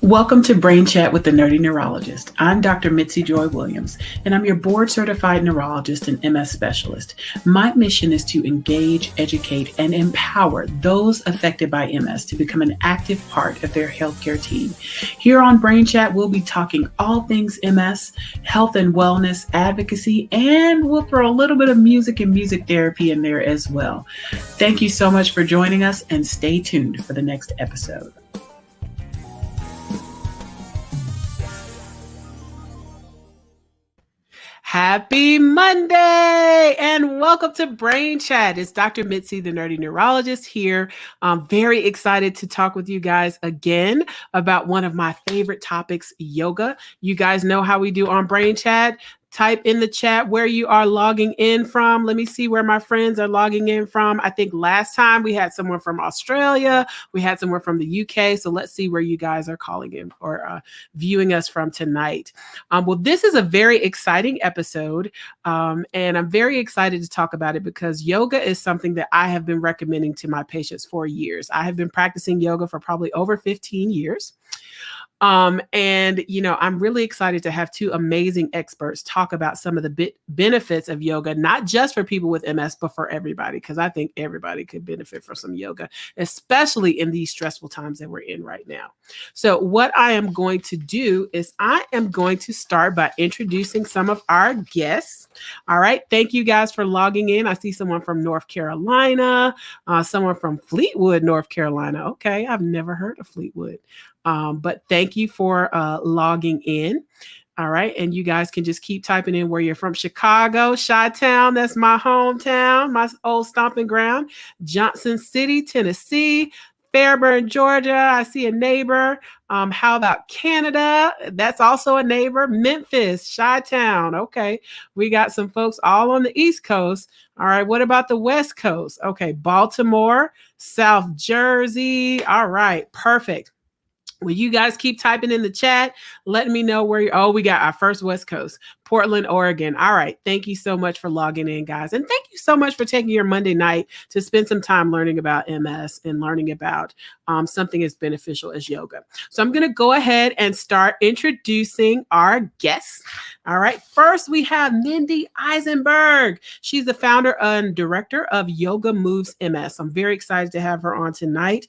Welcome to Brain Chat with the Nerdy Neurologist. I'm Dr. Mitzi Joy Williams, and I'm your board-certified neurologist and MS specialist. My mission is to engage, educate, and empower those affected by MS to become an active part of their healthcare team. Here on Brain Chat, we'll be talking all things MS, health and wellness, advocacy, and we'll throw a little bit of music and music therapy in there as well. Thank you so much for joining us, and stay tuned for the next episode. Happy Monday and welcome to Brain Chat. It's Dr. Mitzi, the Nerdy Neurologist here. I'm very excited to talk with you guys again about one of my favorite topics, yoga. You guys know how we do on Brain Chat. Type in the chat where you are logging in from. Let me see where my friends are logging in from. I think last time we had someone from Australia. We had someone from the UK. So let's see where you guys are calling in or viewing us from tonight. Well, this is a very exciting episode. And I'm very excited to talk about it because yoga is something that I have been recommending to my patients for years. I have been practicing yoga for probably over 15 years. And, I'm really excited to have two amazing experts talk about some of the benefits of yoga, not just for people with MS, but for everybody, because I think everybody could benefit from some yoga, especially in these stressful times that we're in right now. So what I am going to do is I am going to start by introducing some of our guests. All right. Thank you guys for logging in. I see someone from North Carolina, someone from Fleetwood, North Carolina. Okay. I've never heard of Fleetwood. But thank you for logging in. All right. And you guys can just keep typing in where you're from. Chicago, Chi-Town, that's my hometown, my old stomping ground. Johnson City, Tennessee. Fairburn, Georgia. I see a neighbor. How about Canada? That's also a neighbor. Memphis, Chi-Town. Okay. We got some folks all on the East Coast. All right. What about the West Coast? Okay. Baltimore, South Jersey. All right. Perfect. Will you guys keep typing in the chat, letting me know where we got our first West Coast, Portland, Oregon. All right. Thank you so much for logging in, guys. And thank you so much for taking your Monday night to spend some time learning about MS and learning about something as beneficial as yoga. So I'm going to go ahead and start introducing our guests. All right. First, we have Mindy Eisenberg. She's the founder and director of Yoga Moves MS. I'm very excited to have her on tonight.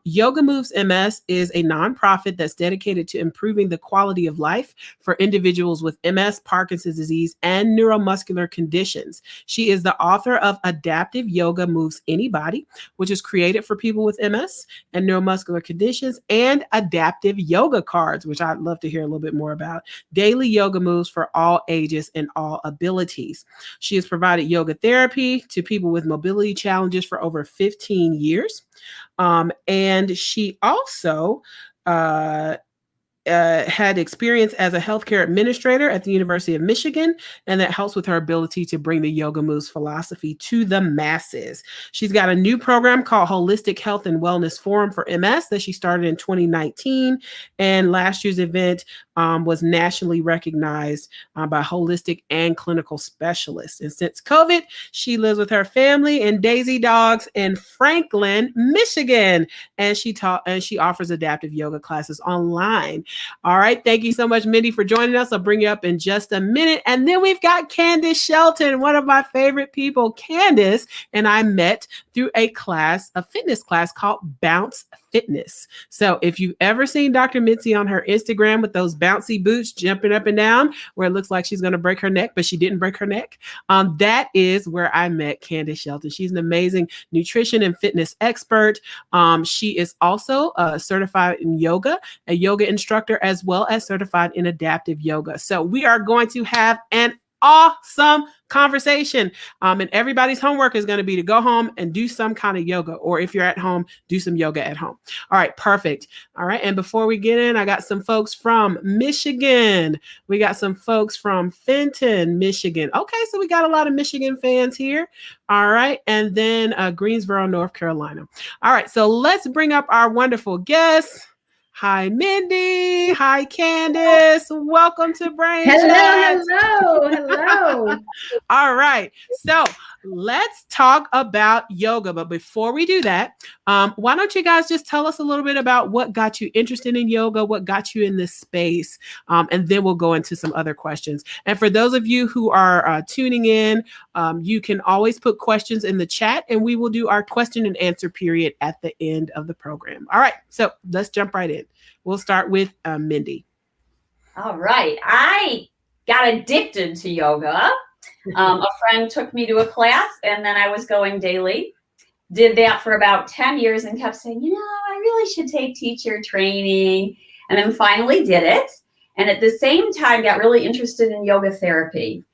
Yoga Moves MS is a nonprofit that's dedicated to improving the quality of life for individuals with MS, Parkinson's disease, and neuromuscular conditions. She is the author of Adaptive Yoga Moves Anybody, which is created for people with MS and neuromuscular conditions, and Adaptive Yoga Cards, which I'd love to hear a little bit more about. Daily yoga moves for all ages and all abilities. She has provided yoga therapy to people with mobility challenges for over 15 years. And she also had experience as a healthcare administrator at the University of Michigan, and that helps with her ability to bring the Yoga Moves philosophy to the masses. She's got a new program called Holistic Health and Wellness Forum for MS that she started in 2019, and last year's event was nationally recognized by holistic and clinical specialists. And since COVID, she lives with her family and Daisy dogs in Franklin, Michigan, and she offers adaptive yoga classes online. All right. Thank you so much, Mindy, for joining us. I'll bring you up in just a minute. And then we've got Kandice Shelton, one of my favorite people. Kandice and I met through a fitness class called Bounce Fitness. So if you've ever seen Dr. Mitzi on her Instagram with those bouncy boots jumping up and down where it looks like she's going to break her neck, but she didn't break her neck, that is where I met Kandice Shelton. She's an amazing nutrition and fitness expert. She is also certified in yoga, a yoga instructor, as well as certified in adaptive yoga. So we are going to have an awesome conversation. And everybody's homework is going to be to go home and do some kind of yoga, or if you're at home, do some yoga at home. All right, perfect. All right. And before we get in, I got some folks from Michigan. We got some folks from Fenton, Michigan. Okay. So we got a lot of Michigan fans here. All right. And then Greensboro, North Carolina. All right. So let's bring up our wonderful guests. Hi, Mindy. Hi, Kandice. Welcome to Brain Chat. Hello. All right. So let's talk about yoga. But before we do that, why don't you guys just tell us a little bit about what got you interested in yoga, what got you in this space, and then we'll go into some other questions. And for those of you who are tuning in, you can always put questions in the chat, and we will do our question and answer period at the end of the program. All right, so let's jump right in. We'll start with Mindy. All right. I got addicted to yoga. A friend took me to a class, and then I was going daily. Did that for about 10 years and kept saying, I really should take teacher training. And then finally did it. And at the same time, got really interested in yoga therapy.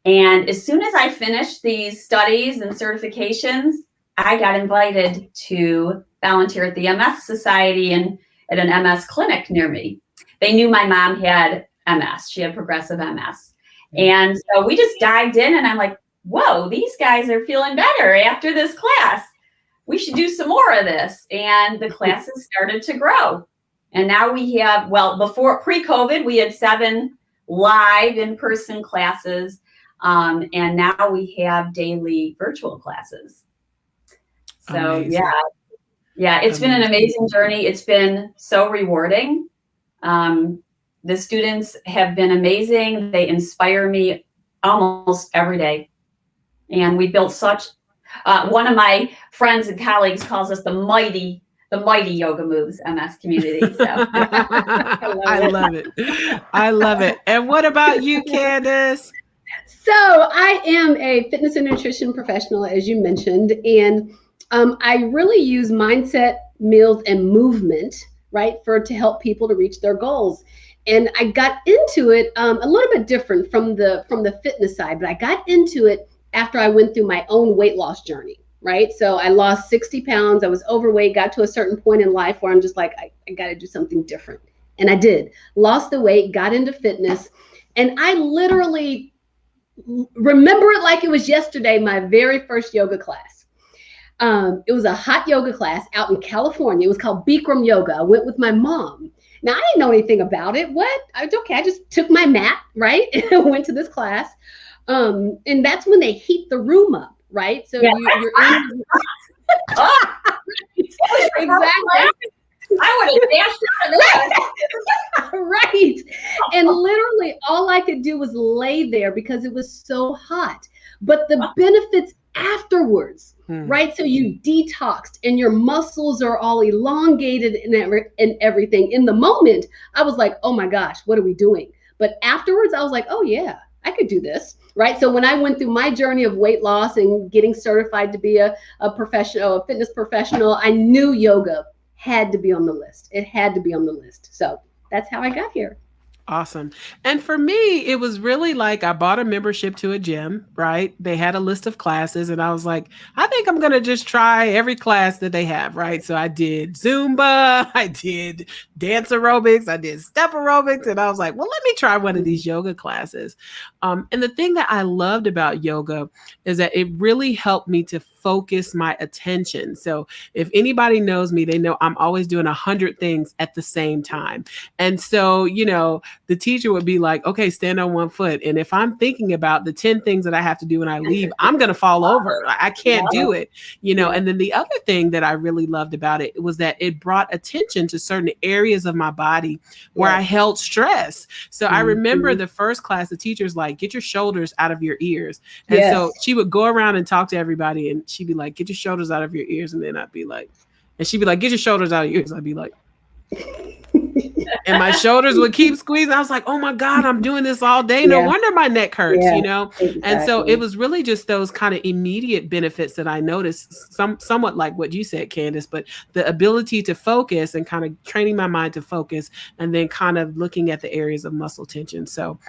And as soon as I finished these studies and certifications, I got invited to volunteer at the MS Society and at an MS clinic near me. They knew my mom had MS. She had progressive MS. And so we just dived in, and I'm like, whoa, these guys are feeling better after this class. We should do some more of this. And the classes started to grow. And now we have, before pre-COVID, we had 7 live in-person classes. And now we have daily virtual classes. So Amazing. Yeah, it's been an amazing journey. It's been so rewarding. The students have been amazing. They inspire me almost every day. And we built such, one of my friends and colleagues calls us the mighty yoga moves MS community. So I love it. I love it. And what about you, Kandice? So I am a fitness and nutrition professional, as you mentioned, and I really use mindset, meals, and movement, right, to help people to reach their goals. And I got into it a little bit different from the fitness side, but I got into it after I went through my own weight loss journey, right? So I lost 60 pounds. I was overweight, got to a certain point in life where I'm just like, I got to do something different. And I did. Lost the weight, got into fitness, and I literally remember it like it was yesterday, my very first yoga class. It was a hot yoga class out in California. It was called Bikram Yoga. I went with my mom. Now, I didn't know anything about it. It's okay. I just took my mat, right? And went to this class. And that's when they heat the room up, right? So you're in. Exactly. I would have dashed out of there. Right. And literally all I could do was lay there because it was so hot. But the benefits afterwards, right? So you detoxed and your muscles are all elongated and everything. In the moment, I was like, oh my gosh, what are we doing? But afterwards, I was like, oh yeah, I could do this, right? So when I went through my journey of weight loss and getting certified to be a professional, a fitness professional, I knew yoga had to be on the list. It had to be on the list. So that's how I got here. Awesome. And for me, it was really like I bought a membership to a gym, right? They had a list of classes and I was like, I think I'm going to just try every class that they have, right? So I did Zumba, I did dance aerobics, I did step aerobics. And I was like, well, let me try one of these yoga classes. And the thing that I loved about yoga is that it really helped me to focus my attention. So if anybody knows me, they know I'm always doing 100 things at the same time. And so, the teacher would be like, okay, stand on one foot. And if I'm thinking about the 10 things that I have to do when I leave, I'm going to fall over. I can't do it, And then the other thing that I really loved about it was that it brought attention to certain areas of my body where I held stress. So I remember the first class, the teacher's like, get your shoulders out of your ears. And so she would go around and talk to everybody and she'd be like, get your shoulders out of your ears. And then I'd be like, and she'd be like, get your shoulders out of your ears. I'd be like, and my shoulders would keep squeezing. I was like, oh my God, I'm doing this all day. No wonder my neck hurts, Exactly. And so it was really just those kind of immediate benefits that I noticed, somewhat like what you said, Kandice, but the ability to focus and kind of training my mind to focus and then kind of looking at the areas of muscle tension. So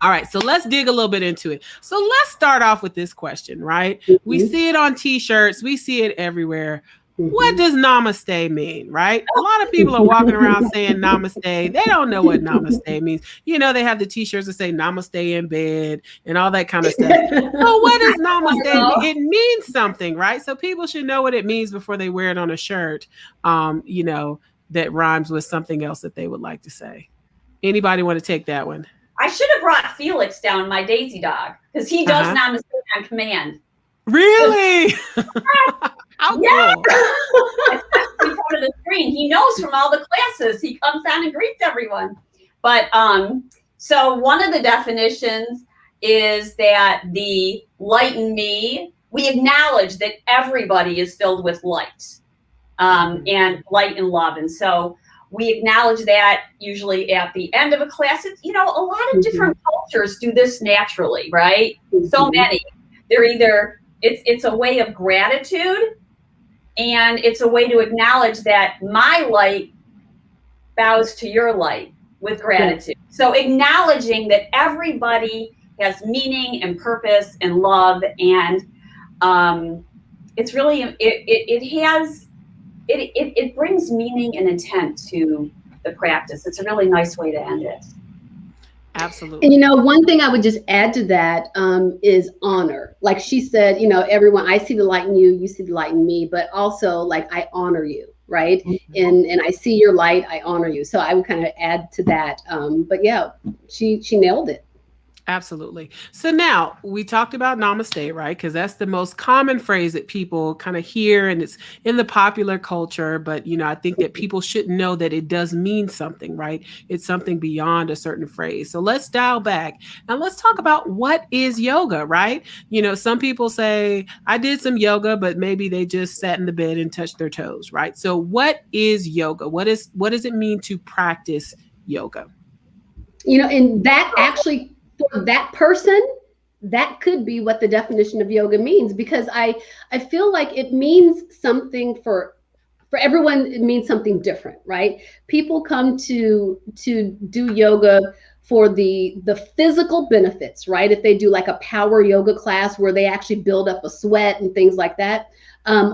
all right. So let's dig a little bit into it. So let's start off with this question, right? We see it on t-shirts. We see it everywhere. What does namaste mean, right? A lot of people are walking around saying namaste. They don't know what namaste means. They have the t-shirts that say namaste in bed and all that kind of stuff. So what does namaste mean? It means something, right? So people should know what it means before they wear it on a shirt, that rhymes with something else that they would like to say. Anybody want to take that one? I should have brought Felix down, my Daisy dog, because he does namaste on command. Really? How Yeah. cool. In front of the screen. He knows from all the classes. He comes on and greets everyone. But so one of the definitions is that the light in me, we acknowledge that everybody is filled with light and light and love. And so we acknowledge that usually at the end of a class. It's, you know, a lot of different cultures do this naturally, right? So many. They're either, it's a way of gratitude, and it's a way to acknowledge that my light bows to your light with gratitude. So acknowledging that everybody has meaning and purpose and love, and it's really it brings meaning and intent to the practice. It's a really nice way to end it. Absolutely. And, you know, one thing I would just add to that is honor. Like she said, you know, everyone, I see the light in you, you see the light in me, but also like I honor you, right? And I see your light, I honor you. So I would kind of add to that. But yeah, she nailed it. Absolutely. So now we talked about namaste, right? Because that's the most common phrase that people kind of hear, and it's in the popular culture. But, you know, I think that people should know that it does mean something, right? It's something beyond a certain phrase. So let's dial back and let's talk about what is yoga, right? You know, some people say, I did some yoga, but maybe they just sat in the bed and touched their toes, right? So what is yoga? What does it mean to practice yoga? You know, and that actually, for that person, that could be what the definition of yoga means, because I feel like it means something for everyone. It means something different, right? People come to do yoga for the physical benefits, right? If they do like a power yoga class where they actually build up a sweat and things like that.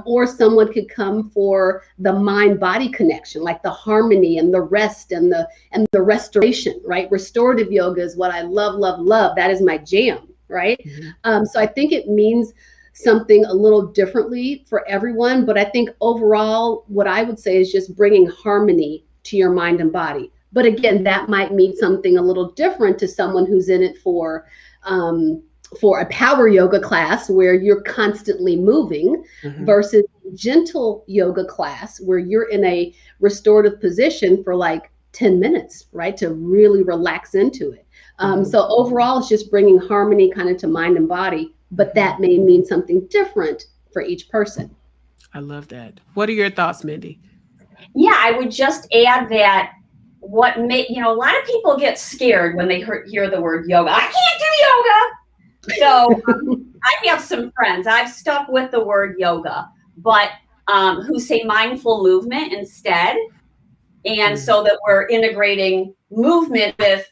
Or someone could come for the mind-body connection, like the harmony and the rest and the restoration, right? Restorative yoga is what I love, love, love. That is my jam, right? So I think it means something a little differently for everyone. But I think overall, what I would say is just bringing harmony to your mind and body. But again, that might mean something a little different to someone who's in it for a power yoga class where you're constantly moving versus gentle yoga class where you're in a restorative position for like 10 minutes, right? To really relax into it. So overall, it's just bringing harmony kind of to mind and body, but that may mean something different for each person. I love that. What are your thoughts, Mindy? Yeah, I would just add that a lot of people get scared when they hear the word yoga. I can't do yoga. So I have some friends, I've stuck with the word yoga, but who say mindful movement instead. And so that we're integrating movement with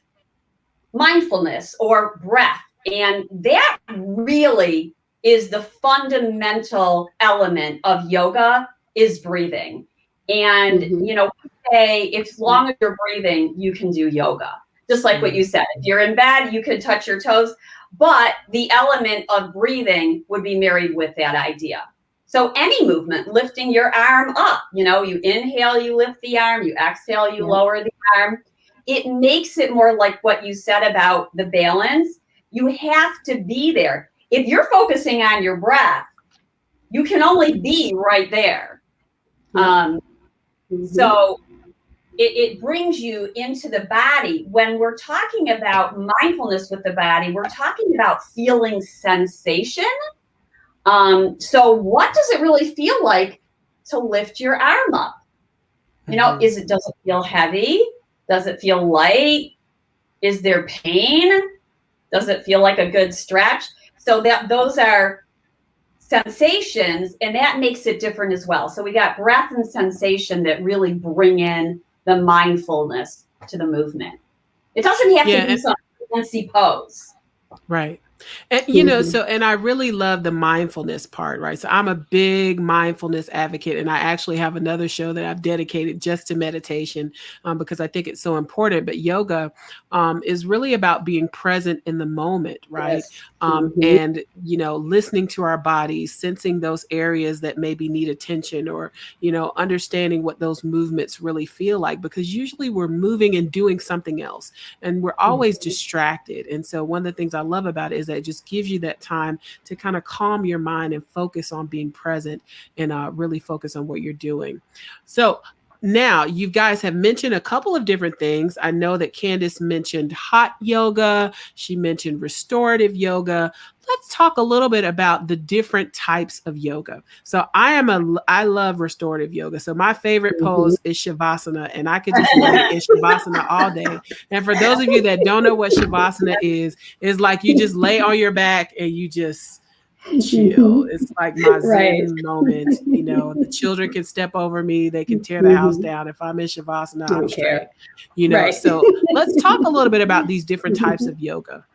mindfulness or breath. And that really is the fundamental element of yoga, is breathing. And, you know, say as long as you're breathing, you can do yoga. Just like what you said, if you're in bed, you could touch your toes. But the element of breathing would be married with that idea. So any movement, lifting your arm up, you know, you inhale, you lift the arm, you exhale, you lower the arm. It makes it more like what you said about the balance. You have to be there. If you're focusing on your breath, you can only be right there. So it brings you into the body. When we're talking about mindfulness with the body, we're talking about feeling sensation. So what does it really feel like to lift your arm up? You know, does it feel heavy? Does it feel light? Is there pain? Does it feel like a good stretch? So those are sensations, and that makes it different as well. So we got breath and sensation that really bring in the mindfulness to the movement. It doesn't have to be some fancy pose. Right. And, you know, and I really love the mindfulness part, right? So I'm a big mindfulness advocate, and I actually have another show that I've dedicated just to meditation because I think it's so important. But yoga is really about being present in the moment, right? And, you know, listening to our bodies, sensing those areas that maybe need attention, or, you know, understanding what those movements really feel like, because usually we're moving and doing something else and we're always distracted. And so one of the things I love about it is classes that just gives you that time to kind of calm your mind and focus on being present and really focus on what you're doing. So now, you guys have mentioned a couple of different things. I know that Kandice mentioned hot yoga. She mentioned restorative yoga. Let's talk a little bit about the different types of yoga. So I love restorative yoga. So my favorite pose is Shavasana, and I could just lay in Shavasana all day. And for those of you that don't know what Shavasana is like you just lay on your back and you just chill. It's like my Zen moment. You know, the children can step over me, they can tear the house down. If I'm in Shavasana, I'm straight. You know, so let's talk a little bit about these different types of yoga.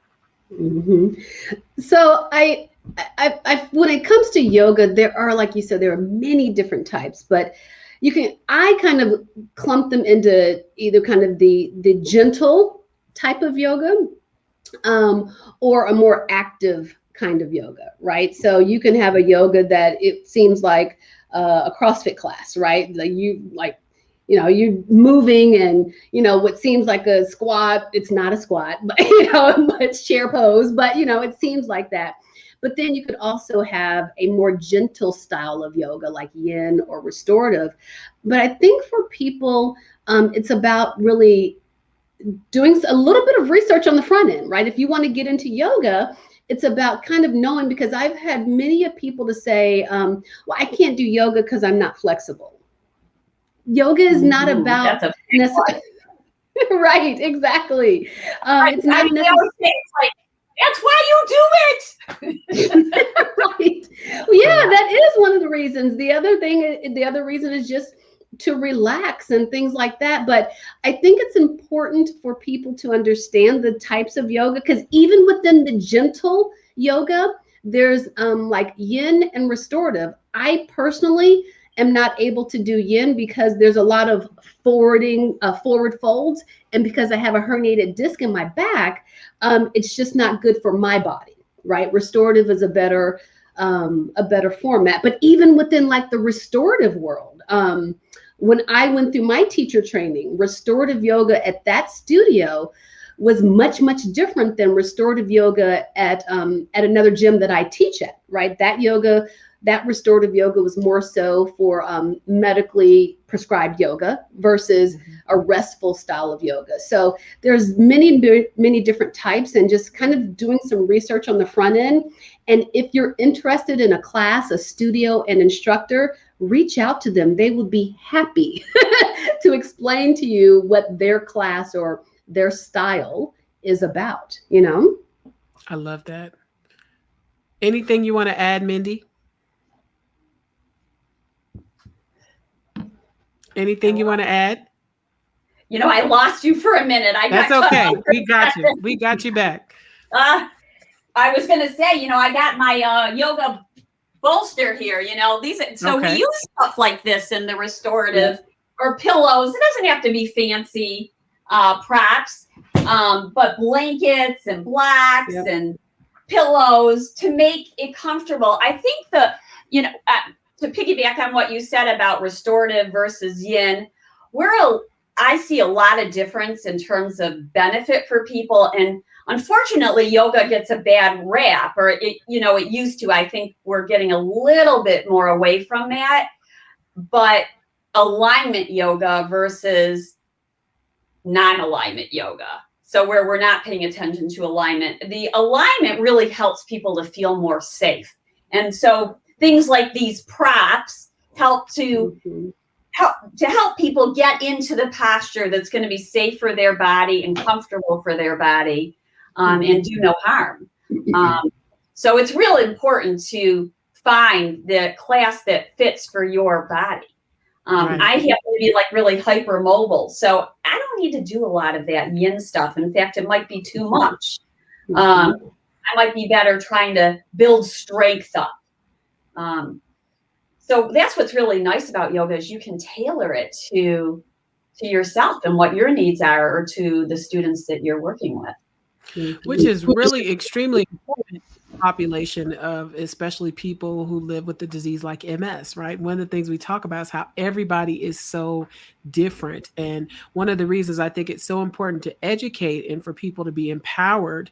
So I when it comes to yoga, there are, like you said, there are many different types, but I kind of clump them into either kind of the gentle type of yoga, or a more active kind of yoga, right? So you can have a yoga that it seems like a CrossFit class, right? You're moving and, what seems like a squat, it's not a squat, but, it's chair pose, but, it seems like that. But then you could also have a more gentle style of yoga like yin or restorative. But I think for people, it's about really doing a little bit of research on the front end, right? If you want to get into yoga, it's about kind of knowing, because I've had many of people to say, well, I can't do yoga because I'm not flexible. Yoga is not about necessarily. Right, exactly. It's not necessarily. That's why you do it. Right. Well, yeah, that is one of the reasons. The other reason is just to relax and things like that. But I think it's important for people to understand the types of yoga, because even within the gentle yoga, there's like yin and restorative. I personally am not able to do yin because there's a lot of forward folds, and because I have a herniated disc in my back, it's just not good for my body, right? Restorative is a better format. But even within like the restorative world, when I went through my teacher training, restorative yoga at that studio was much, much different than restorative yoga at another gym that I teach at, right? That restorative yoga was more so for medically prescribed yoga versus a restful style of yoga. So there's many, many different types, and just kind of doing some research on the front end. And if you're interested in a class, a studio, an instructor, reach out to them. They would be happy to explain to you what their class or their style is about, I love that. Anything you want to add, Mindy? Anything you want to add? I lost you for a minute. That's okay. We got you. We got you back. I was going to say, I got my yoga bolster here, we use stuff like this in the restorative, or pillows. It doesn't have to be fancy props, but blankets and blocks and pillows to make it comfortable. I think to piggyback on what you said about restorative versus yin, I see a lot of difference in terms of benefit for people. And unfortunately, yoga gets a bad rap, or it used to. I think we're getting a little bit more away from that. But alignment yoga versus non-alignment yoga. So where we're not paying attention to alignment, the alignment really helps people to feel more safe. And so things like these props help people get into the posture that's going to be safe for their body and comfortable for their body, and do no harm. So it's really important to find the class that fits for your body. I happen to be like really hypermobile, so I don't need to do a lot of that yin stuff. In fact, it might be too much. I might be better trying to build strength up. So that's what's really nice about yoga, is you can tailor it to yourself and what your needs are, or to the students that you're working with. Which is really extremely important. population of especially people who live with the disease like MS, right? One of the things we talk about is how everybody is so different. And one of the reasons I think it's so important to educate and for people to be empowered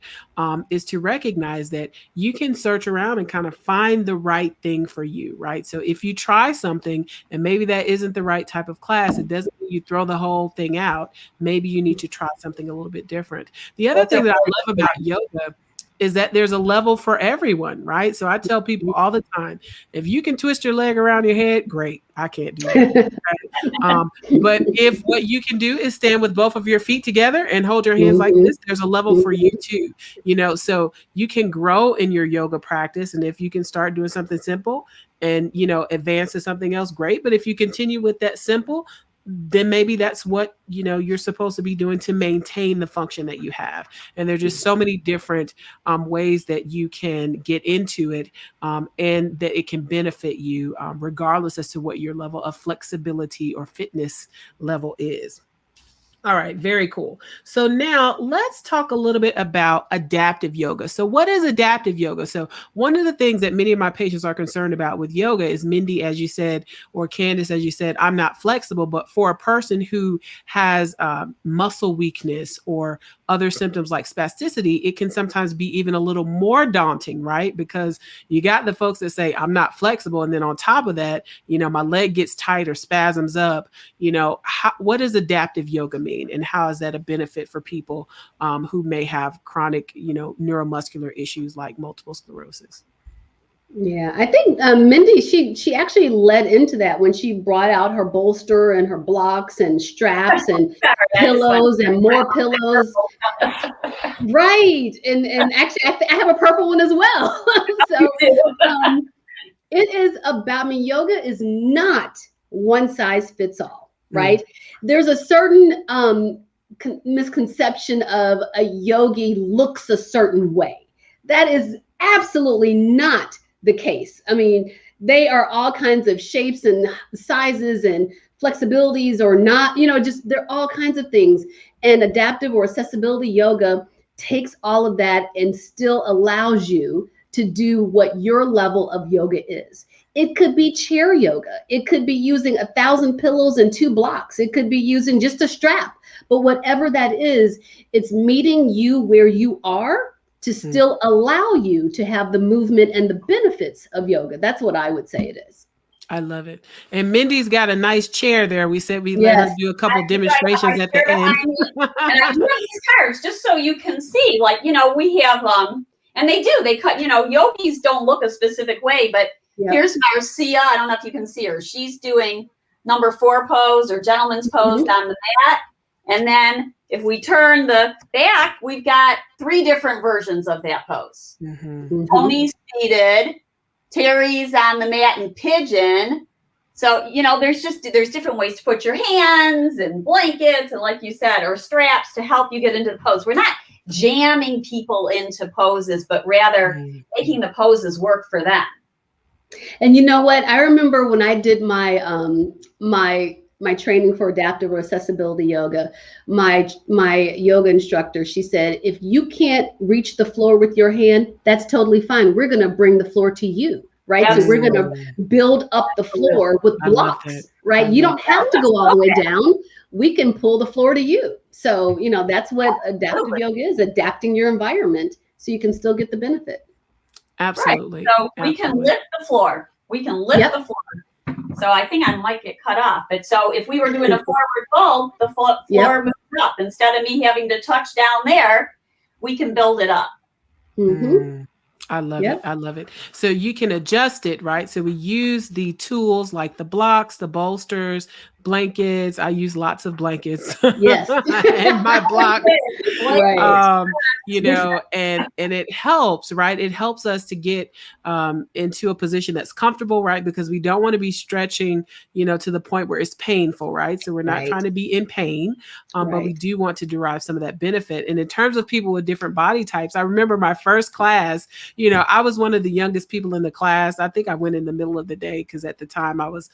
is to recognize that you can search around and kind of find the right thing for you, right? So if you try something and maybe that isn't the right type of class, it doesn't mean you throw the whole thing out. Maybe you need to try something a little bit different. The other thing that I love about yoga is that there's a level for everyone, right? So I tell people all the time, if you can twist your leg around your head, great. I can't do that. Right? But if what you can do is stand with both of your feet together and hold your hands like this, there's a level for you too. So you can grow in your yoga practice. And if you can start doing something simple and, advance to something else, great. But if you continue with that simple, then maybe that's what you're supposed to be doing to maintain the function that you have. And there's just so many different ways that you can get into it and that it can benefit you regardless as to what your level of flexibility or fitness level is. All right, very cool. So now let's talk a little bit about adaptive yoga. So what is adaptive yoga? So one of the things that many of my patients are concerned about with yoga is, Mindy, as you said, or Kandice, as you said, I'm not flexible. But for a person who has muscle weakness or other symptoms like spasticity, it can sometimes be even a little more daunting, right? Because you got the folks that say, I'm not flexible. And then on top of that, my leg gets tight or spasms up. What does adaptive yoga mean? And how is that a benefit for people who may have chronic, neuromuscular issues like multiple sclerosis? Yeah, I think Mindy, she actually led into that when she brought out her bolster and her blocks and straps and pillows and more pillows. Right. And actually, I have a purple one as well. So it is about, yoga is not one size fits all, right? There's a certain misconception of a yogi looks a certain way. That is absolutely not the case. They are all kinds of shapes and sizes and flexibilities or not, they're all kinds of things. And adaptive or accessibility yoga takes all of that and still allows you to do what your level of yoga is. It could be chair yoga. It could be using 1,000 pillows and 2 blocks. It could be using just a strap. But whatever that is, it's meeting you where you are to still allow you to have the movement and the benefits of yoga. That's what I would say it is. I love it. And Mindy's got a nice chair there. We said we let her do a couple demonstrations at the end. And I have these cards just so you can see, we have, and they cut, yogis don't look a specific way, but here's Marcia. I don't know if you can see her. She's doing number 4 pose or gentleman's pose on the mat. And then if we turn the back, we've got 3 different versions of that pose. Tony's seated, Terry's on the mat and pigeon. So, there's different ways to put your hands and blankets and, like you said, or straps to help you get into the pose. We're not jamming people into poses, but rather making the poses work for them. And you know what? I remember when I did my my training for adaptive or accessibility yoga, my yoga instructor, she said, if you can't reach the floor with your hand, that's totally fine. We're going to bring the floor to you, right? Absolutely. So we're going to build up the floor with blocks, right? You don't have to go all the way down. We can pull the floor to you. So, that's what adaptive yoga is, adapting your environment so you can still get the benefit. Absolutely. Right. So we can lift the floor. We can lift the floor. So I think I might get cut off. But so if we were doing a forward fold, the floor moves up. Instead of me having to touch down there, we can build it up. I love it. I love it. So you can adjust it, right? So we use the tools like the blocks, the bolsters, blankets. I use lots of blankets. Yes. And my block. Right. And it helps, right? It helps us to get into a position that's comfortable, right? Because we don't want to be stretching, to the point where it's painful, right? So we're not trying to be in pain, but we do want to derive some of that benefit. And in terms of people with different body types, I remember my first class, I was one of the youngest people in the class. I think I went in the middle of the day because at the time I was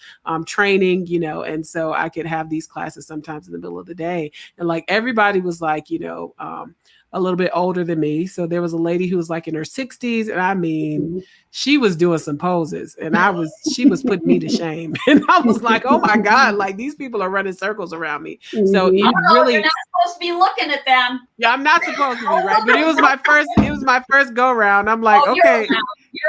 training, and so I could have these classes sometimes in the middle of the day. And like everybody was like, a little bit older than me. So there was a lady who was like in her 60s. And I mean, she was doing some poses and she was putting me to shame. And I was like, oh my God, like these people are running circles around me. So it really, you're not supposed to be looking at them. yeah, I'm not supposed to be, right? But it was my first go round. I'm like, okay.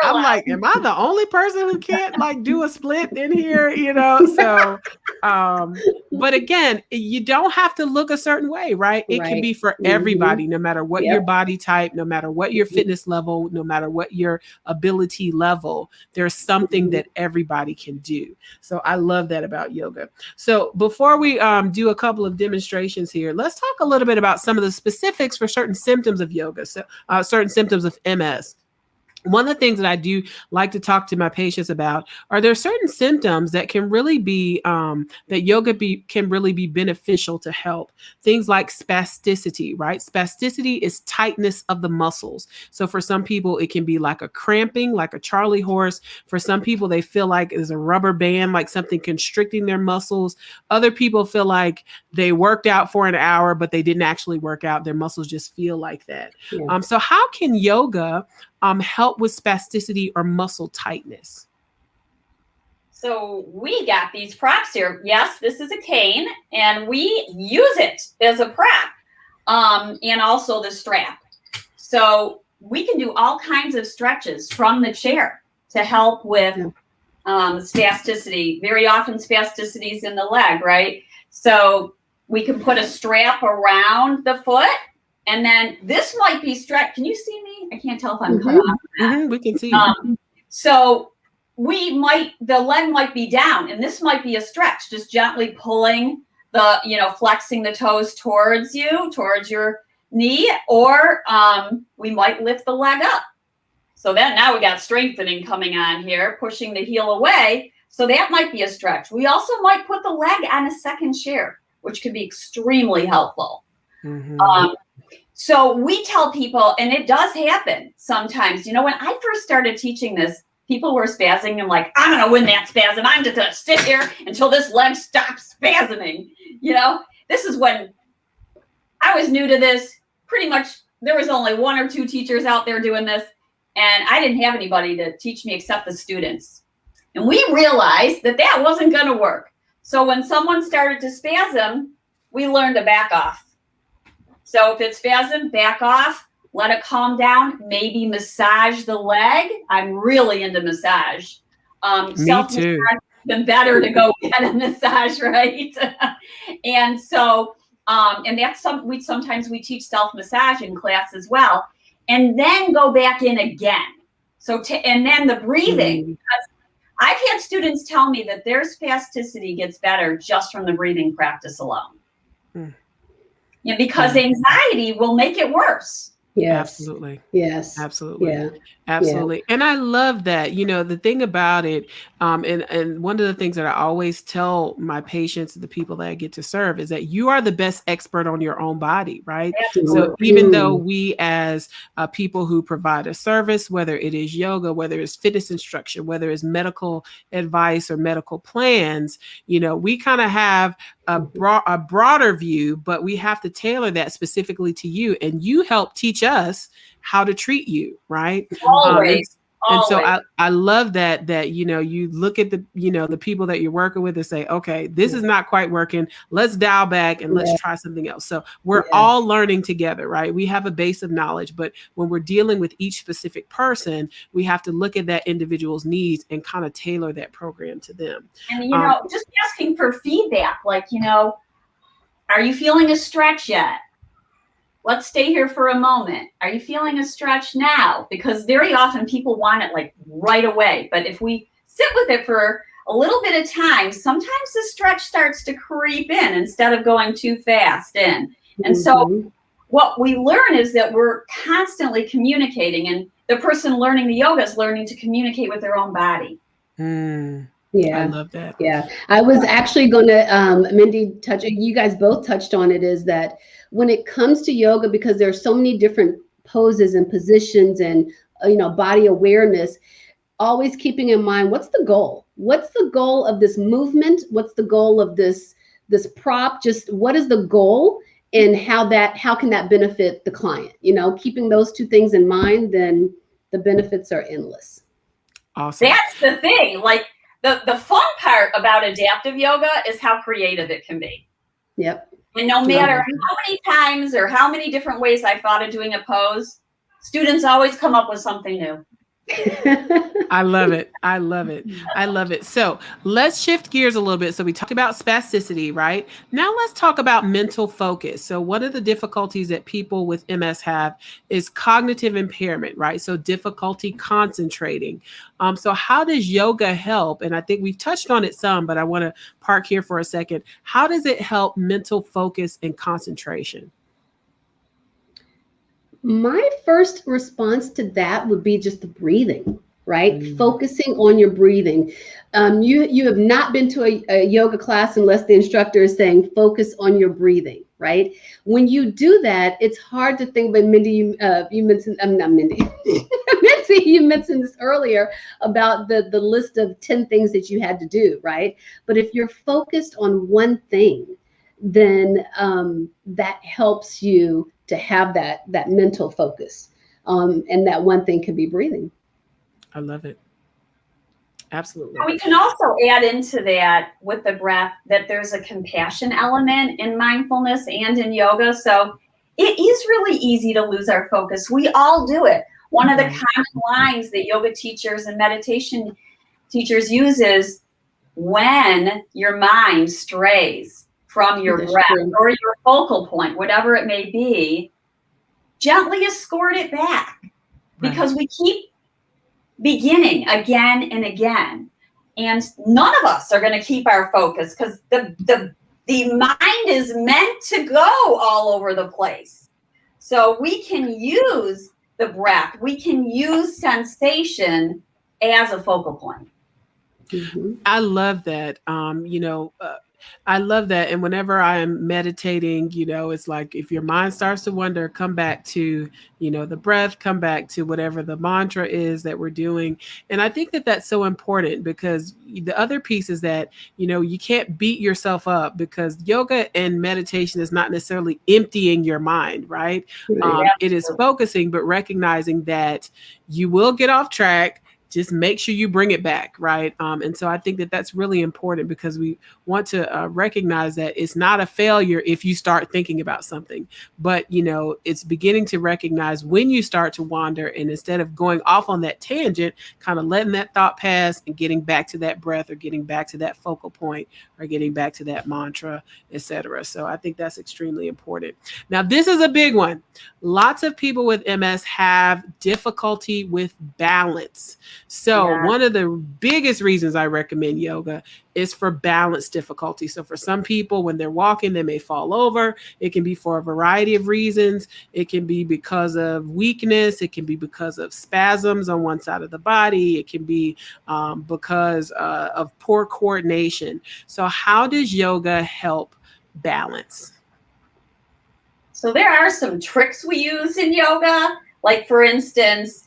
I'm like, am I the only person who can't like do a split in here? You know, so, but again, you don't have to look a certain way, right? It can be for everybody, no matter what your body type, no matter what your fitness level, no matter what your ability level, there's something that everybody can do. So I love that about yoga. So before we do a couple of demonstrations here, let's talk a little bit about some of the specifics for certain symptoms of yoga, so certain symptoms of MS. One of the things that I do like to talk to my patients about are there certain symptoms that can really be, that yoga can really be beneficial to help. Things like spasticity, right? Spasticity is tightness of the muscles. So for some people, it can be like a cramping, like a Charlie horse. For some people, they feel like there's a rubber band, like something constricting their muscles. Other people feel like they worked out for an hour, but they didn't actually work out. Their muscles just feel like that. Yeah. So how can yoga help with spasticity or muscle tightness? So we got these props here. Yes, this is a cane, and we use it as a prop, and also the strap. So we can do all kinds of stretches from the chair to help with spasticity. Very often spasticity is in the leg, right? So we can put a strap around the foot. And then this might be stretched. Can you see me? I can't tell if I'm cut off. We can see you. So the leg might be down, and this might be a stretch, just gently pulling flexing the toes towards your knee, or we might lift the leg up. So then now we got strengthening coming on here, pushing the heel away. So that might be a stretch. We also might put the leg on a second chair, which could be extremely helpful. So we tell people, and it does happen sometimes, when I first started teaching this, people were spazzing. I'm like, I'm going to win that spasm. I'm just going to sit here until this leg stops spasming. This is when I was new to this. Pretty much there was only one or two teachers out there doing this, and I didn't have anybody to teach me except the students. And we realized that wasn't going to work. So when someone started to spasm, we learned to back off. So if it's spasm, back off, let it calm down, maybe massage the leg. I'm really into massage. Me too. Been better to go get a massage, right? And so, and that's sometimes we teach self-massage in class as well, and then go back in again. So, and then the breathing, because I've had students tell me that their spasticity gets better just from the breathing practice alone. Because anxiety will make it worse. Yes. Absolutely. Yes. Absolutely. Yeah. Absolutely. Yeah. And I love that, the thing about it, and one of the things that I always tell my patients, the people that I get to serve, is that you are the best expert on your own body, right? Absolutely. So even though we as people who provide a service, whether it is yoga, whether it's fitness instruction, whether it's medical advice or medical plans, we kind of have a broader view, but we have to tailor that specifically to you, and you help teach us how to treat you, right? Always. And so I love that you look at the people that you're working with and say, okay, this is not quite working. Let's dial back and let's try something else. So we're all learning together, right? We have a base of knowledge, but when we're dealing with each specific person, we have to look at that individual's needs and kind of tailor that program to them. And just asking for feedback, like, are you feeling a stretch yet? Let's stay here for a moment. Are you feeling a stretch now? Because very often people want it like right away. But if we sit with it for a little bit of time, sometimes the stretch starts to creep in instead of going too fast in. And so what we learn is that we're constantly communicating, and the person learning the yoga is learning to communicate with their own body. Yeah, I love that. Yeah, I was actually going to, Mindy, you guys both touched on it, is that when it comes to yoga, because there are so many different poses and positions and, body awareness, always keeping in mind, what's the goal? What's the goal of this movement? What's the goal of this prop? Just what is the goal? and how can that benefit the client? Keeping those two things in mind, then the benefits are endless. Awesome. That's the thing. Like the fun part about adaptive yoga is how creative it can be. Yep. And no matter how many times or how many different ways I've thought of doing a pose, students always come up with something new. I love it. I love it. I love it. So let's shift gears a little bit. So we talked about spasticity, right? Now let's talk about mental focus. So one of the difficulties that people with MS have is cognitive impairment, right? So difficulty concentrating. So how does yoga help? And I think we've touched on it some, but I want to park here for a second. How does it help mental focus and concentration? My first response to that would be just the breathing, right? Mm. Focusing on your breathing. You have not been to a yoga class unless the instructor is saying, focus on your breathing, right? When you do that, it's hard to think, but Mindy, you mentioned, not Mindy, Mitzi, you mentioned this earlier about the list of 10 things that you had to do, right? But if you're focused on one thing, then that helps you to have that mental focus. And that one thing can be breathing. I love it. Absolutely. We can also add into that with the breath that there's a compassion element in mindfulness and in yoga. So it is really easy to lose our focus. We all do it. One of the common lines that yoga teachers and meditation teachers use is when your mind strays from your breath or your focal point, whatever it may be, gently escort it back, because we keep beginning again and again, and none of us are going to keep our focus because the mind is meant to go all over the place. So we can use the breath, we can use sensation as a focal point. Mm-hmm. I love that. I love that. And whenever I am meditating, it's like if your mind starts to wander, come back to, the breath, come back to whatever the mantra is that we're doing. And I think that that's so important, because the other piece is that, you can't beat yourself up, because yoga and meditation is not necessarily emptying your mind, right? It is focusing, but recognizing that you will get off track. Just make sure you bring it back, right? And so I think that that's really important, because we want to recognize that it's not a failure if you start thinking about something, but, it's beginning to recognize when you start to wander, and instead of going off on that tangent, kind of letting that thought pass and getting back to that breath, or getting back to that focal point, or getting back to that mantra, etc. So I think that's extremely important. Now, this is a big one. Lots of people with MS have difficulty with balance. So one of the biggest reasons I recommend yoga is for balance difficulty. So for some people, when they're walking, they may fall over. It can be for a variety of reasons. It can be because of weakness. It can be because of spasms on one side of the body. It can be because of poor coordination. So how does yoga help balance? So there are some tricks we use in yoga, like for instance,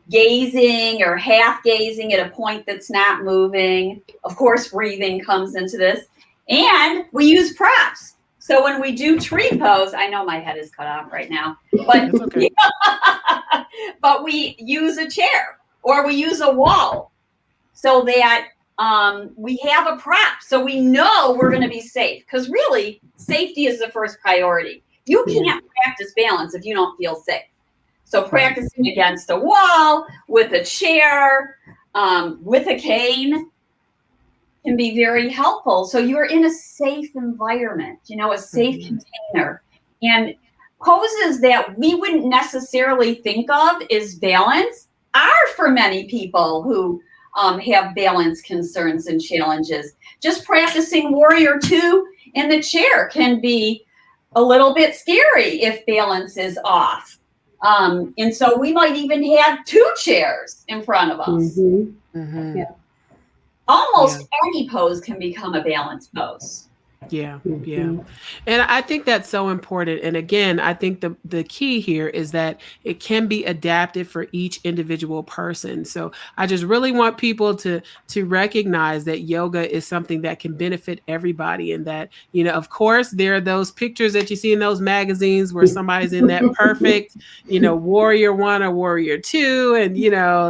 gazing or half gazing at a point that's not moving. Of course, breathing comes into this. And we use props. So when we do tree pose, I know my head is cut off right now, but, okay. But we use a chair or we use a wall so that we have a prop. So we know we're going to be safe, because really safety is the first priority. You can't practice balance if you don't feel safe. So practicing against a wall, with a chair, with a cane can be very helpful. So you're in a safe environment, a safe container. And poses that we wouldn't necessarily think of as balance are for many people who have balance concerns and challenges. Just practicing Warrior 2 in the chair can be a little bit scary if balance is off. And so we might even have 2 chairs in front of us. Mm-hmm. Mm-hmm. Almost any pose can become a balance pose. Yeah, yeah. Mhm. And I think that's so important. And again, I think the key here is that it can be adapted for each individual person. So I just really want people to recognize that yoga is something that can benefit everybody, and that, of course, there are those pictures that you see in those magazines where somebody's in that perfect, warrior one or warrior two, and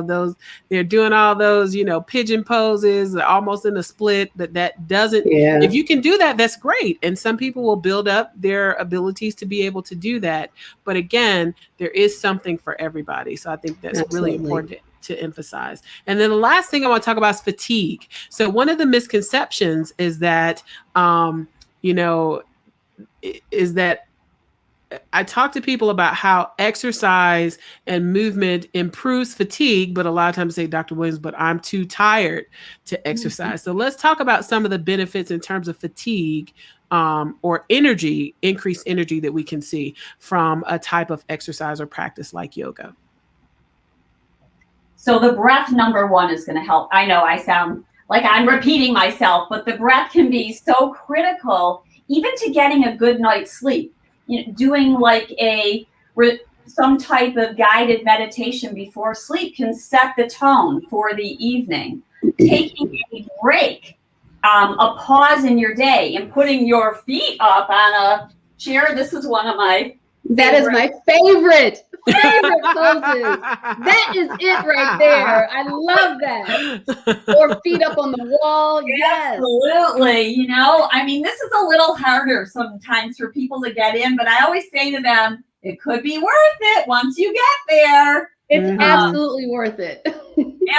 those they're doing all those, pigeon poses, almost in a split, but that doesn't, Yeah, if you can do that, that's great. And some people will build up their abilities to be able to do that. But again, there is something for everybody. So I think that's really absolutely. important to emphasize. And then the last thing I want to talk about is fatigue. So one of the misconceptions is that, you know, is that I talk to people about how exercise and movement improves fatigue, but a lot of times say, Dr. Williams, but I'm too tired to exercise. So let's talk about some of the benefits in terms of fatigue, or energy, increased energy that we can see from a type of exercise or practice like yoga. So the breath, number one, is going to help. I know I sound like I'm repeating myself, but the breath can be so critical, even to getting a good night's sleep. Doing like some type of guided meditation before sleep can set the tone for the evening. Taking a break, a pause in your day, and putting your feet up on a chair. This is one of my That is my favorite poses. That is it right there. I love that. Or feet up on the wall. Yes. Absolutely. I mean, this is a little harder sometimes for people to get in, but I always say to them, it could be worth it once you get there. It's absolutely worth it.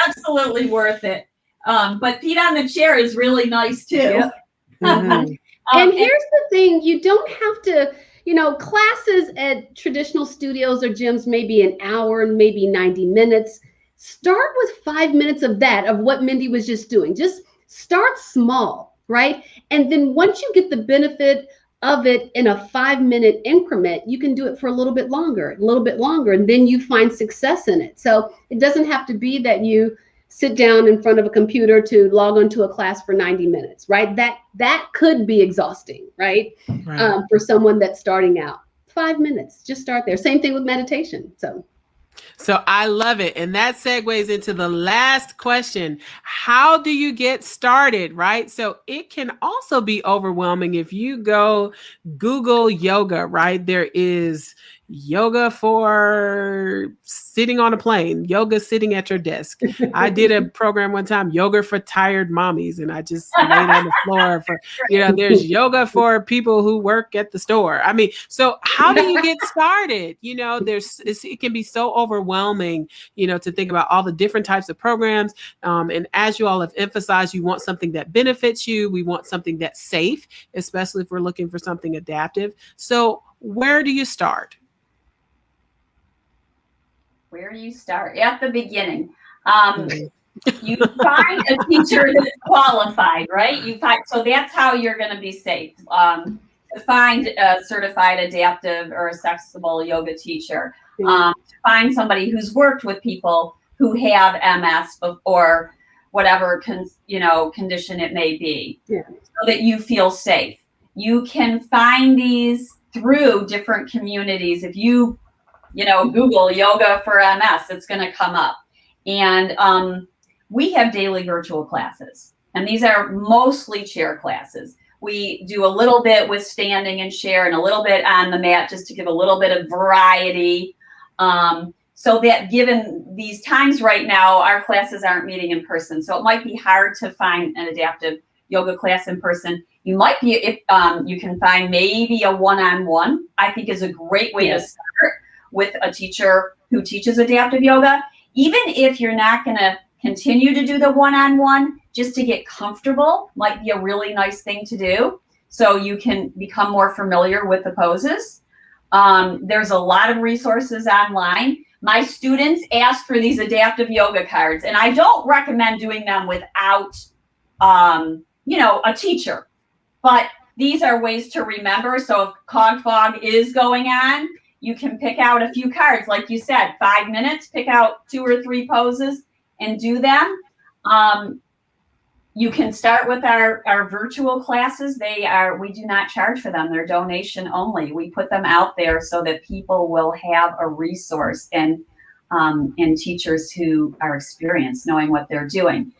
Absolutely worth it. But feet on the chair is really nice too. Yep. And here's the thing, you don't have to, classes at traditional studios or gyms may be an hour and maybe 90 minutes. Start with 5 minutes of that, of what Mindy was just doing. Just start small, right? And then once you get the benefit of it in a 5-minute increment, you can do it for a little bit longer, and then you find success in it. So it doesn't have to be that you sit down in front of a computer to log onto a class for 90 minutes, right? That could be exhausting, right? For someone that's starting out. 5 minutes, just start there. Same thing with meditation. So I love it. And that segues into the last question. How do you get started, right? So it can also be overwhelming if you go Google yoga, right? There is yoga for sitting on a plane, yoga sitting at your desk. I did a program one time, yoga for tired mommies, and I just laid on the floor for, there's yoga for people who work at the store. I mean, so how do you get started? It can be so overwhelming, to think about all the different types of programs. And as you all have emphasized, you want something that benefits you. We want something that's safe, especially if we're looking for something adaptive. So where do you start? Where do you start? At the beginning. You find a teacher that's qualified, right? So that's how you're going to be safe. To find a certified adaptive or accessible yoga teacher. To find somebody who's worked with people who have MS or whatever condition it may be, so that you feel safe. You can find these through different communities. If you Google yoga for MS, it's going to come up. And we have daily virtual classes, and these are mostly chair classes. We do a little bit with standing and share, and a little bit on the mat, just to give a little bit of variety. So that given these times right now, our classes aren't meeting in person. So it might be hard to find an adaptive yoga class in person. You might be, if you can find maybe a one-on-one, I think is a great way to start with a teacher who teaches adaptive yoga. Even if you're not going to continue to do the one-on-one, just to get comfortable might be a really nice thing to do, so you can become more familiar with the poses. There's a lot of resources online. My students ask for these adaptive yoga cards, and I don't recommend doing them without a teacher, but these are ways to remember. So if cog fog is going on, you can pick out a few cards, like you said, 5 minutes, pick out 2 or 3 poses and do them. You can start with our virtual classes. We do not charge for them. They're donation only. We put them out there so that people will have a resource and teachers who are experienced, knowing what they're doing.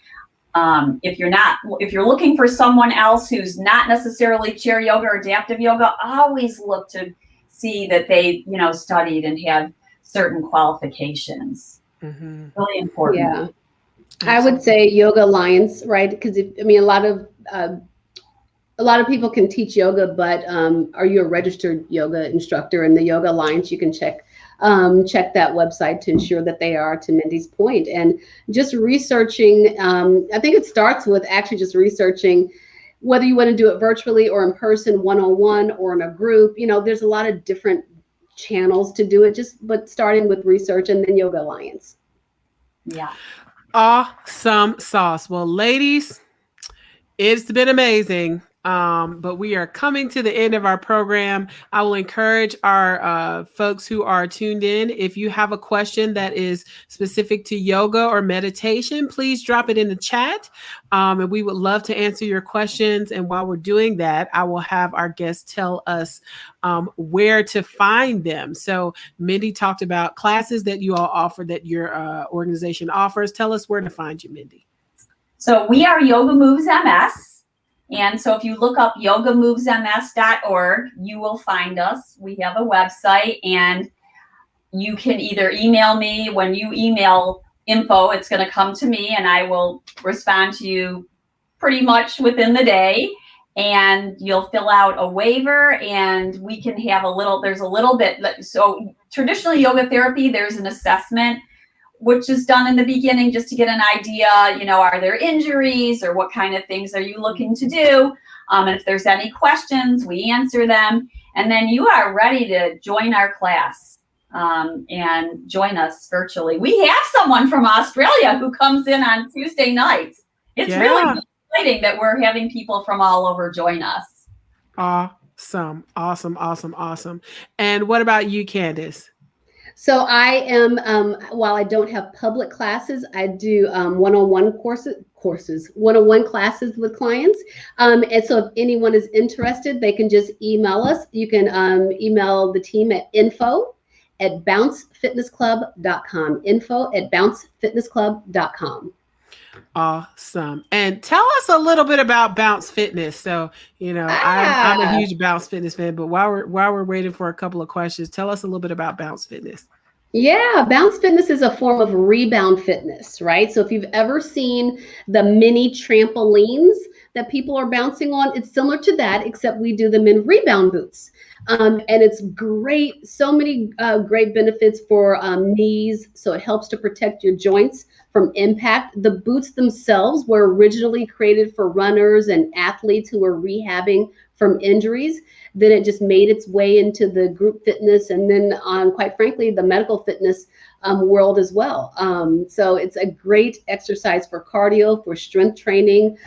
If you're looking for someone else who's not necessarily chair yoga or adaptive yoga, always look to see that they, studied and had certain qualifications. Mm-hmm. Really important. Yeah. I would say Yoga Alliance, right? Because a lot of people can teach yoga, but are you a registered yoga instructor? In the Yoga Alliance, you can check that website to ensure that they are, to Mindy's point. And just researching, I think it starts with actually just researching whether you want to do it virtually or in person, one-on-one, or in a group. There's a lot of different channels to do it, but starting with research and then Yoga Alliance. Yeah. Awesome sauce. Well, ladies, it's been amazing. But we are coming to the end of our program. I will encourage our folks who are tuned in. If you have a question that is specific to yoga or meditation, please drop it in the chat. And we would love to answer your questions. And while we're doing that, I will have our guests tell us where to find them. So Mindy talked about classes that you all offer, that your organization offers. Tell us where to find you, Mindy. So we are Yoga Moves MS. And so if you look up yogamovesms.org, you will find us. We have a website, and you can either email me. When you email info, it's going to come to me, and I will respond to you pretty much within the day. And you'll fill out a waiver, and we can have there's a little bit. So traditionally yoga therapy, there's an assessment which is done in the beginning just to get an idea, are there injuries or what kind of things are you looking to do? And if there's any questions, we answer them. And then you are ready to join our class and join us virtually. We have someone from Australia who comes in on Tuesday nights. It's really exciting that we're having people from all over join us. Awesome. And what about you, Kandice? So I am, while I don't have public classes, I do one-on-one one-on-one classes with clients. And so if anyone is interested, they can just email us. You can email the team at info@bouncefitnessclub.com, info@bouncefitnessclub.com. Awesome. And tell us a little bit about Bounce Fitness. So, I'm a huge Bounce Fitness fan, but while we're waiting for a couple of questions, tell us a little bit about Bounce Fitness. Yeah, Bounce Fitness is a form of rebound fitness, right? So if you've ever seen the mini trampolines that people are bouncing on, it's similar to that, except we do them in rebound boots. And it's great, so many great benefits for knees. So it helps to protect your joints from impact. The boots themselves were originally created for runners and athletes who were rehabbing from injuries. Then it just made its way into the group fitness, and then quite frankly, the medical fitness world as well. So it's a great exercise for cardio, for strength training.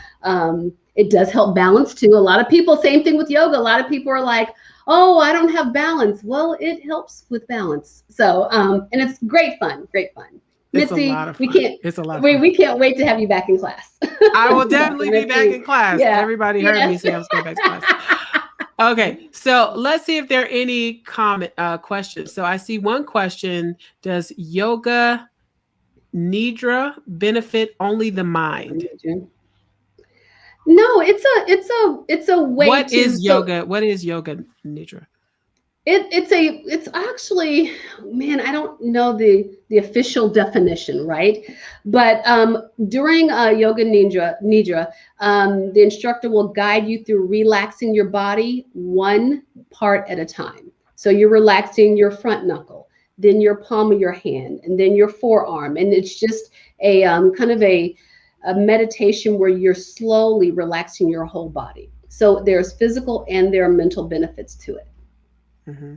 It does help balance too. A lot of people, same thing with yoga. A lot of people are like, oh, I don't have balance. Well, it helps with balance. So, and it's great fun. Mitzi, It's a lot of fun. We can't wait to have you back in class. I will definitely be back in class. Yeah. Everybody heard me say I was going back to class. Okay, so let's see if there are any questions. So I see one question: does yoga nidra benefit only the mind? No, it's a way. What is yoga nidra? It's actually, man, I don't know the official definition, right? But during yoga nidra, the instructor will guide you through relaxing your body one part at a time. So you're relaxing your front knuckle, then your palm of your hand, and then your forearm, and it's just a kind of a meditation where you're slowly relaxing your whole body. So there's physical and there are mental benefits to it. Mm-hmm.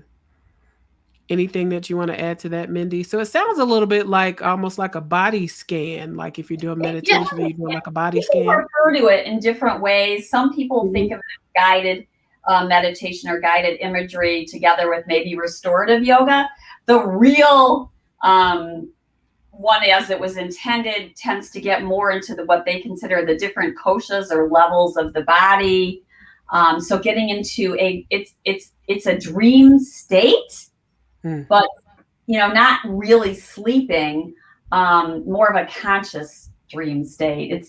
Anything that you want to add to that, Mindy? So it sounds a little bit like almost like a body scan, like if you're doing meditation, you're doing like a body scan. People refer to it in different ways. Some people think of it as guided meditation or guided imagery together with maybe restorative yoga. The real one as it was intended tends to get more into what they consider the different koshas or levels of the body. So getting into it's a dream state, but not really sleeping, more of a conscious dream state.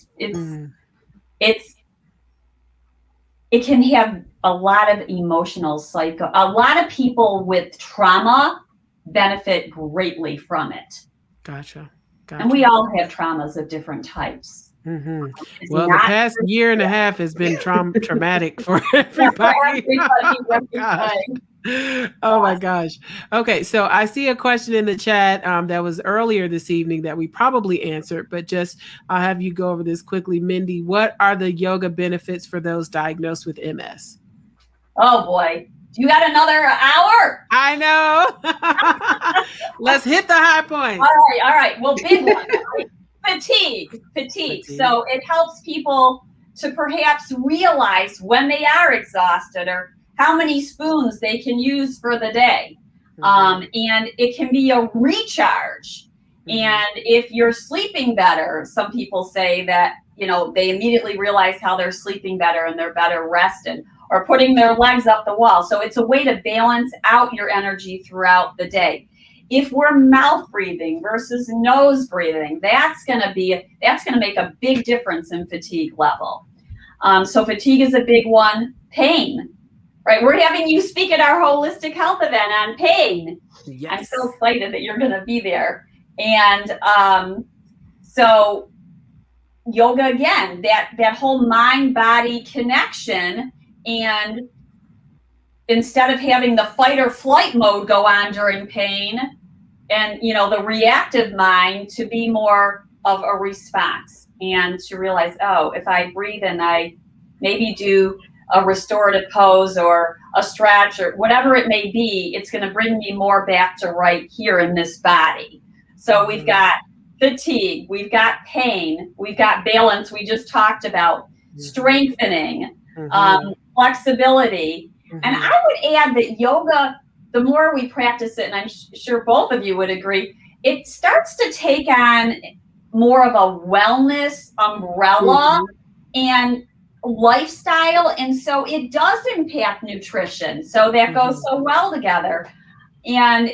It can have a lot of emotional psycho. A lot of people with trauma benefit greatly from it. Gotcha. And we all have traumas of different types. Mm-hmm. Well, the past year and a half has been traumatic for everybody. Oh my gosh. Okay, so I see a question in the chat that was earlier this evening that we probably answered, but just I'll have you go over this quickly. Mindy, what are the yoga benefits for those diagnosed with MS? Oh boy. You got another hour? I know. Let's hit the high points. All right. Well, big one. Right? Fatigue. So it helps people to perhaps realize when they are exhausted or how many spoons they can use for the day. And it can be a recharge. And if you're sleeping better, some people say that, they immediately realize how they're sleeping better and they're better rested, or putting their legs up the wall. So it's a way to balance out your energy throughout the day. If we're mouth breathing versus nose breathing, that's going to make a big difference in fatigue level. So fatigue is a big one. Pain, right? We're having you speak at our holistic health event on pain. Yes. I'm so excited that you're going to be there. And so yoga, again, that whole mind-body connection, and instead of having the fight or flight mode go on during pain and, the reactive mind, to be more of a response and to realize, if I breathe and I maybe do a restorative pose or a stretch or whatever it may be, it's going to bring me more back to right here in this body. So we've got fatigue, we've got pain, we've got balance, we just talked about, strengthening, flexibility. And I would add that yoga, the more we practice it, and I'm sure both of you would agree, it starts to take on more of a wellness umbrella and lifestyle. And so it does impact nutrition. So that goes so well together. And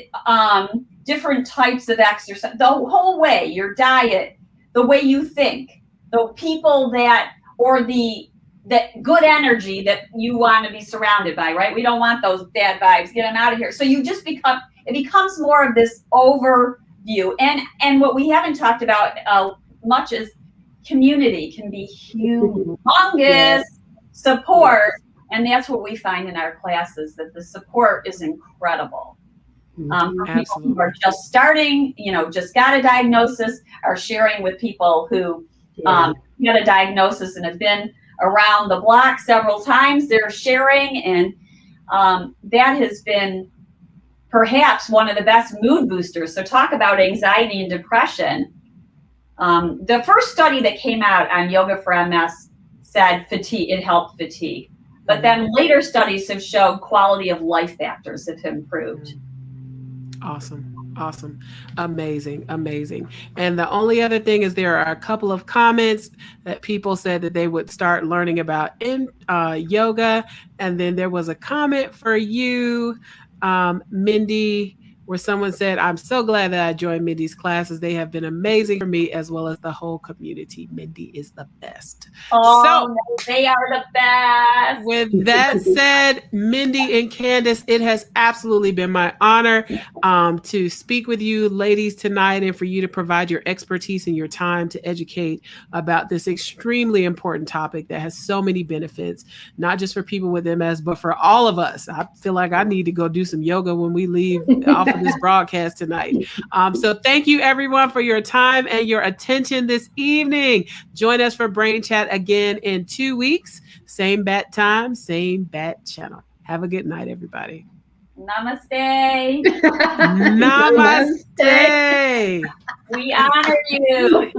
different types of exercise, the whole way, your diet, the way you think, the people that good energy that you want to be surrounded by, right? We don't want those bad vibes. Get them out of here. So it becomes more of this overview. And what we haven't talked about much is community can be humongous support. And that's what we find in our classes, that the support is incredible. For people who are just starting, just got a diagnosis, are sharing with people who got a diagnosis and have been around the block several times. They're sharing, and that has been perhaps one of the best mood boosters. So talk about anxiety and depression. The first study that came out on yoga for MS said fatigue, it helped fatigue. But then later studies have showed quality of life factors have improved. Awesome. Amazing. And the only other thing is there are a couple of comments that people said that they would start learning about in yoga. And then there was a comment for you, Mindy, where someone said, I'm so glad that I joined Mindy's classes. They have been amazing for me as well as the whole community. Mindy is the best. Oh, so, they are the best. With that said, Mindy and Kandice, it has absolutely been my honor to speak with you ladies tonight and for you to provide your expertise and your time to educate about this extremely important topic that has so many benefits, not just for people with MS, but for all of us. I feel like I need to go do some yoga when we leave off of this broadcast tonight. So thank you everyone for your time and your attention this evening. Join us for Brain Chat again in 2 weeks. Same bat time, same bat channel. Have a good night, everybody. Namaste. Namaste. We honor you.